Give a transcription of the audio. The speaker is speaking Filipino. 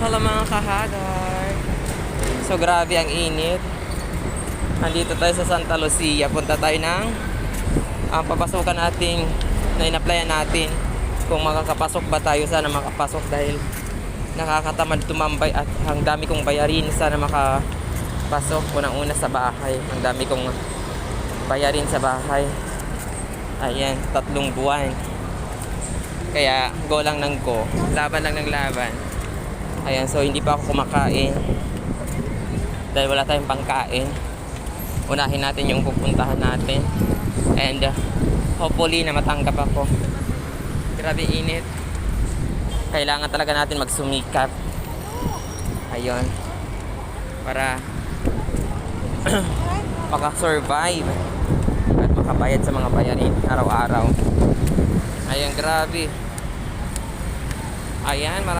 Hello mga kahagar. So grabe ang init. Nandito tayo sa Santa Lucia. Punta tayo ng papasukan natin na in-applyan natin. Kung makakapasok ba tayo, sana makapasok dahil nakakatamad tumambay at ang dami kong bayarin. Sana makapasok unang-una sa bahay. Ang dami kong bayarin sa bahay. Ayan, 3 buwan. Kaya go lang ng go. Laban lang ng laban. Ayan, so hindi pa ako kumakain dahil wala tayong pangkain. Unahin natin yung pupuntahan natin. And hopefully na matanggap ako. Grabe init. Kailangan talaga natin magsumikap. Ayun. Para makasurvive at makabayad sa mga bayarin araw-araw. Ayan, grabe. Ayan,